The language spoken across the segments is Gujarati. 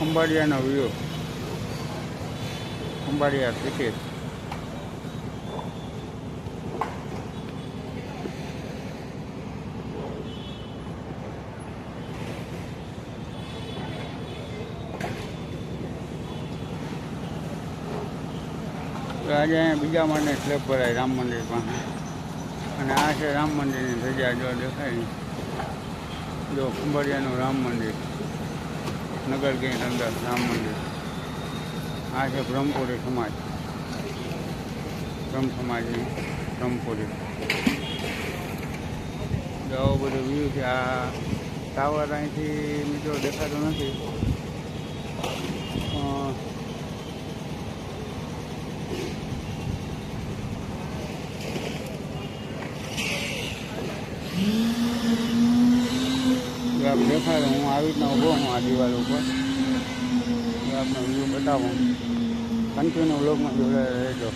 ખંભાળિયાનો વ્યૂ, ખંભાળિયા સિટી. આજે અહીંયા બીજા માળને સ્લેબ ભરાય રામ મંદિર પાસે, અને આ છે રામ મંદિરની ધજા. જો દેખાય જો ખંભાળિયાનું રામ મંદિર, નગર ગેટ અંદર રામ મંદિર. આ છે બ્રહ્મપુરી સમાજ, બ્રહ્મ સમાજની બ્રહ્મપુરી. જો આવું બધું વ્યૂ છે. આ ટાવર અહીંથી મિત્રો દેખાતો નથી. આપ દેખાડો, હું આવી રીતના ઊભો હું આ દિવાલ ઉપર. આપનો વ્યૂ બતાવું. કન્ટિન્યુ વ્લોગમાં જોડાયેલા રહેજો.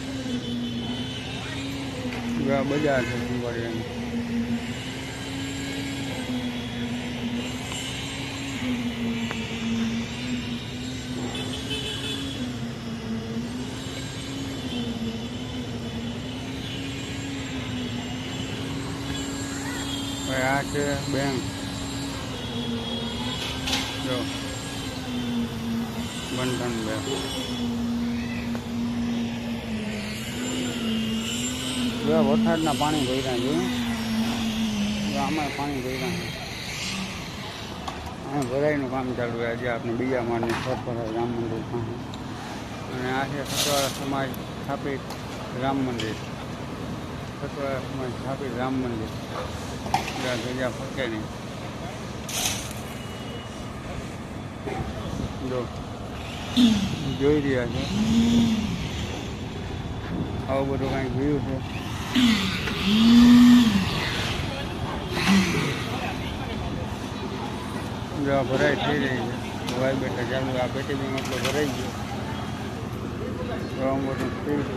આ બજાર છે ખંભાળિયાની. આ છે બેંક. જો બંધન બેંક. જો વરસાદના પાણી ભર્યા જોયું. આમાં પાણી ભર્યા છે. અહીંયા ભરાઈનું કામ ચાલુ છે. આજે આપણે બીજા માળની છત ભરાય રામ મંદિર પાસે. અને આ છે સતવારા સમાજ સ્થાપિત રામ મંદિર. સતવારા સમાજ સ્થાપિત રામ મંદિર. ધજા ફરકે નહીં. જો જોઈ રહ્યા છે. આવું બધું કાંઈક વ્યૂ છે. જો આ ભરાઈ થઈ રહી છે. હવાઈ બેઠા ચાલુ. આ પેટી બી મતલબ ભરાઈ ગયો. તો આવું બધું થઈ છે.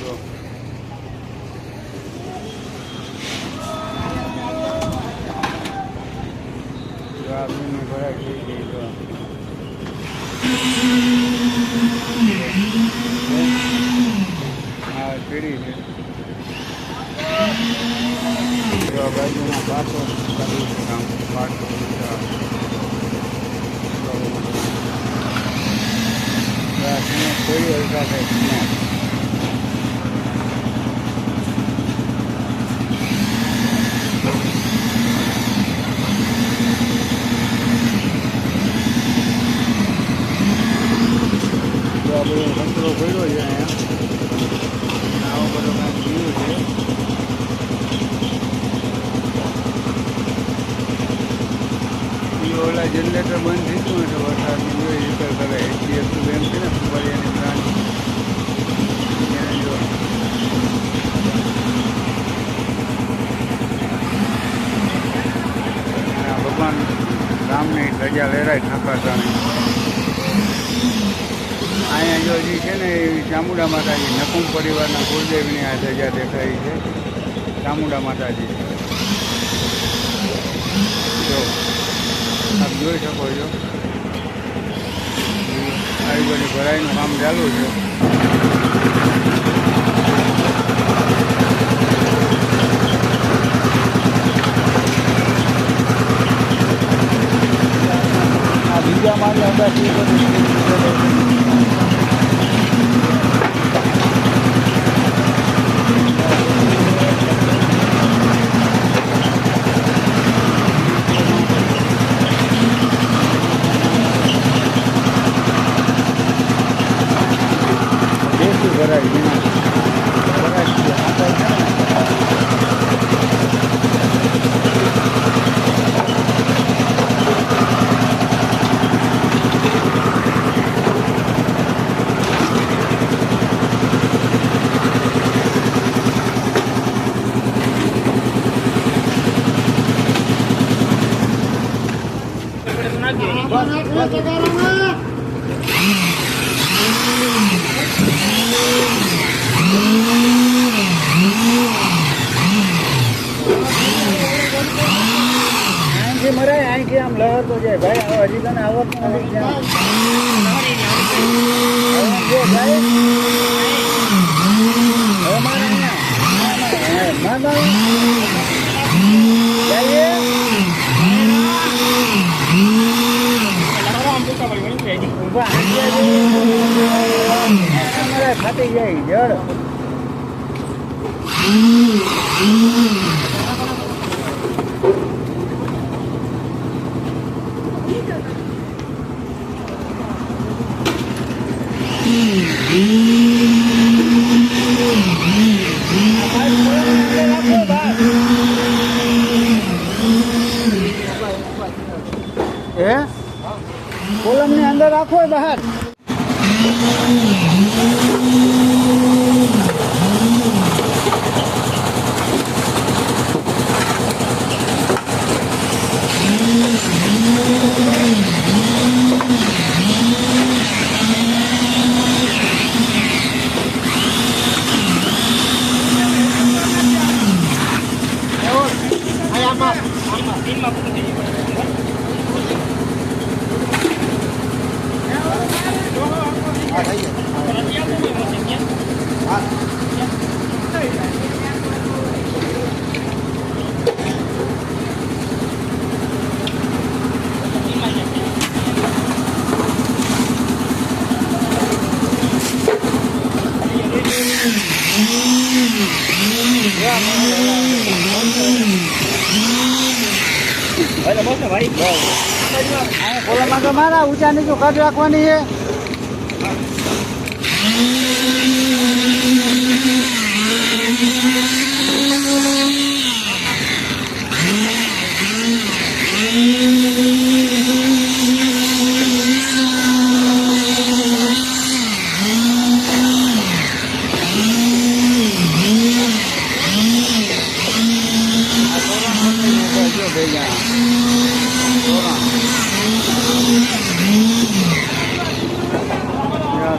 જો આપની ભરાઈ થઈ ગઈ. જો આ સીડી છે. જો બાજુમાં પાછો કર્યું છે કામ. પાછો કોઈ હલકા થાય. કચરો પડ્યો છે અહીંયા. આવો બધો કાંઈક વ્યૂ છે. એ ઓલા જનરેટર બંધ થઈ ગયું એટલે વરસાદની જોઈ રિપેર કરે. HDFC બેંક છે ને ખંભાળિયાની બ્રાન્ચ. એને જો ભગવાન રામની ધજા લહેરાય ઠાકરદાની. અહીંયા જો હજી છે ને એ ચામુંડા માતાજી, નકુમ પરિવારના કુળદેવીની આ ધજા દેખાઈ છે. ચામુંડા માતાજી જો આપ જોઈ શકો છો. આવી બધી ભરાઈનું કામ ચાલુ છે. આ બીજા માળે અગાસી મરાય કે આમ લહેરતો જાય ભાઈ. હવે હજી તને આવડતું નથી ક્યાં. હવે જાય. હવે મારે અહીંયા. ના જઈએ. ખાતી જાય જળ. કોલમ ની અંદર રાખો બહાર. કોલમમાં તો મારા ઊંચા નીચું કાઢ રાખવાની છે.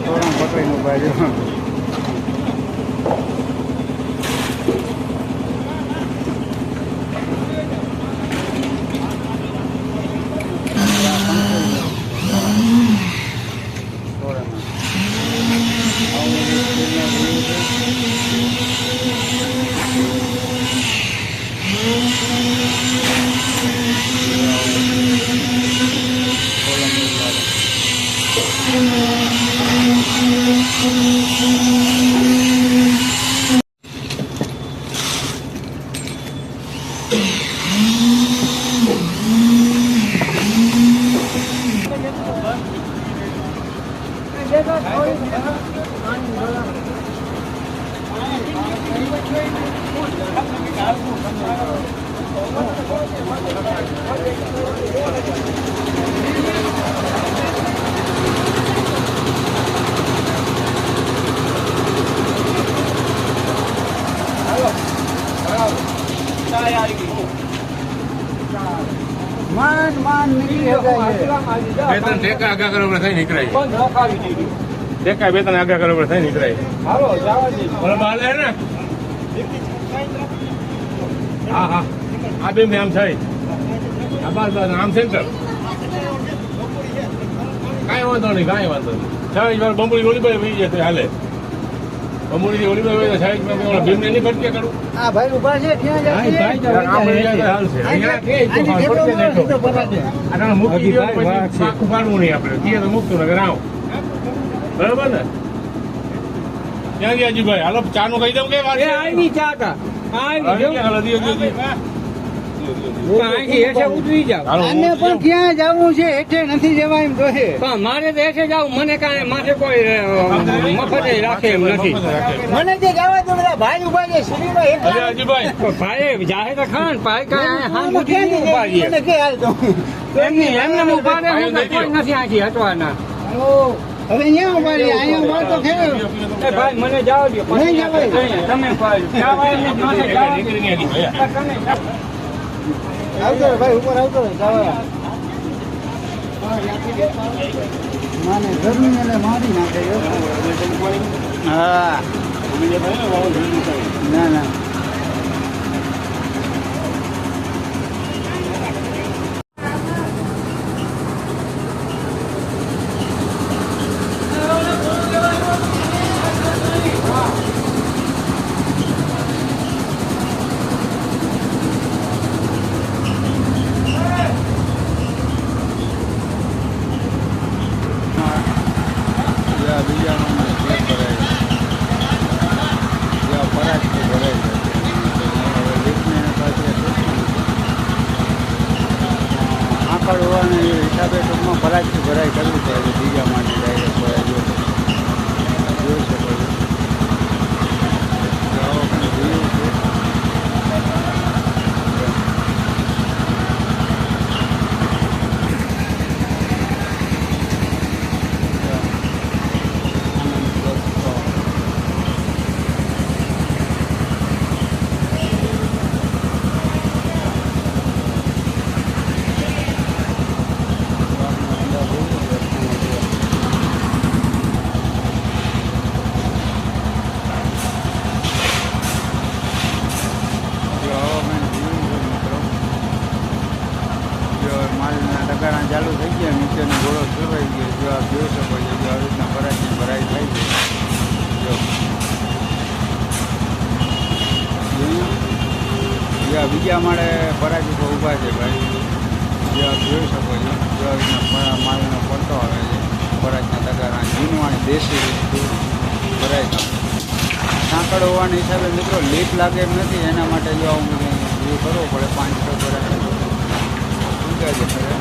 તોરણ પકડીને ઉભા રહ્યો. मान मान નીકળી જાય. બે ત્રણ ટેકા આગા કરવા થઈ નીકળાય. ટેકા બે ત્રણ આગા કરવા થઈ નીકળાય. હાલો જવા દે. બરાબર હાલે ને. હા હા આ બે આમ થાય. આ બસ બસ આમ સેન્ટર. કાંઈ વાંધો નહીં કાંઈ વાંધો નહીં. સાહેબ વાર બંબુડી ઓલીબાઈ વહી જશે હાલે. બંબુડી ઓલીબાઈ વહી સાહેબ ભીમને નહીં ભટકે કરું. આ ભાઈ ઉભા છે ત્યાં જાય. પાડવું નહીં આપડે ત્યાં તો મૂકતું ને રાવ બરાબર ને. ક્યાં ગયા જીભાઈ? હાલો ચા નું કહી દઉં કે ઉતરી જાવ. આને પણ ક્યાં જવું છે? હેઠે નથી જવાય એમ કહે. મારે તો હેઠે જાવ. મને કાંઈ માથે કોઈ મફતે રાખે એમ નથી. મને જે જવા દો બધા ભાઈ ઉભા છે શરીરમાં હેઠે. ભાઈ જાહે તો ખાન ભાઈ કાંઈ મને કે હાલ તો એમને ઉભા રહે. હું તો કોઈ નથી આખી હટવાના. હવે અહીંયા ઉભા રહી. અહીંયા ઉભા તો ખેર. ભાઈ મને જાવ દો. નહીં જવાય. તમે આવતો ભાઈ ઉપર આવતો જવા. માને ગરમી એને મારી નાખે. હા ના ના આ બીજા માળે સ્લેબ ભરાય જ્યાં પરાગથી ભરાય છે હવે લીફને પાછી આંકડ હોવાને હિસાબે ટૂંકમાં પરાગથી ભરાઈ કરવી પડે છે બીજા માળે ડાયરેક્ટ ભરાય જોઈ શકો છો આવો કંઈ વ્યૂ છે માલના ટકારા ચાલુ થઈ ગયા નીચેનો ગોળો ફેરવાઈ ગયો જો આપ જોઈ શકો છો જો આવી રીતના પરાગની ભરાઈ થાય છે જો જ્યાં બીજા માળે પરાગીકો ઊભા છે ભાઈ જે આપ જોઈ શકો છો જો આવી રીતના માલનો પડતો આવે છે પરાગના ટકારા જૂનવાણી દેશી વસ્તુ ભરાય છે સાંકળ હોવાના હિસાબે મિત્રો લીક લાગે એમ નથી એના માટે જો આવું વ્યૂ કરવો પડે 5-6 પરાગ છે ખરે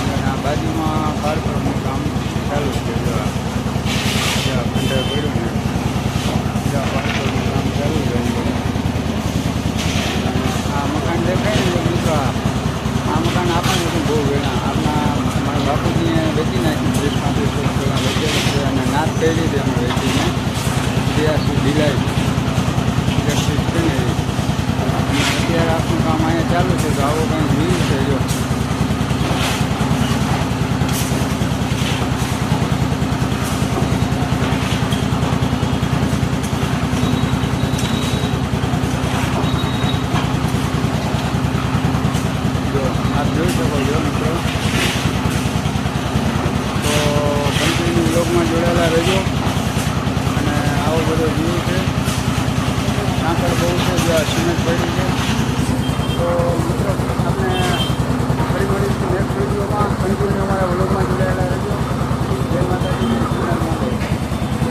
અને આ બાજુમાં પાર્કરનું કામ ચાલુ છે જ્યાં ખંડર પડ્યું ને જ્યાં પાર્કરનું કામ ચાલુ છે આ મકાન દેખાય ને મિત્રો આ મકાન આપણને હતું બહુ વેણા આપણા મારા બાપુજીને વેચી નાખ્યું 30-35 વર્ષ પહેલાં વેચેલું છે અને નાત કરી હતી અમે વેચીને 83 ઢીલાઈ ઇલેક્ટ્રિક છે ને અત્યારે આપણું કામ અહીંયા ચાલુ છે તો આવો કંઈ વ્યૂ છે જો આપ જોઈ શકો છો મિત્રો તો કન્ટિન્યુ બ્લોગમાં જોડાયેલા રહેજો અને આવો બધો વ્યૂ છે સાંકળ બહુ છે જ્યાં સિમેન્ટ પડી છે તો મિત્રો આપણે ફરી મળીશું નેક્સ્ટ વિડીયોમાં કન્ટિન્યુ અમારા વ્લોગમાં જોડાયેલા રહેજો જય માતાજી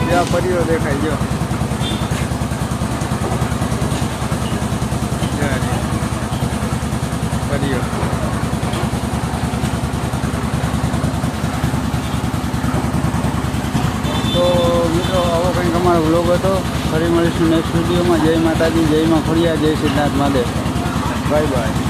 જ્યાં પરીઓ દેખાય જો પરીઓ તો મિત્રો આવો કંઈક અમારો વ્લોગ હતો ફરી મળીશું નેક્સ્ટ વિડીયોમાં જય માતાજી જય માં ખોડિયા જય સિદ્ધાર્થ મહાદેવ બાય બાય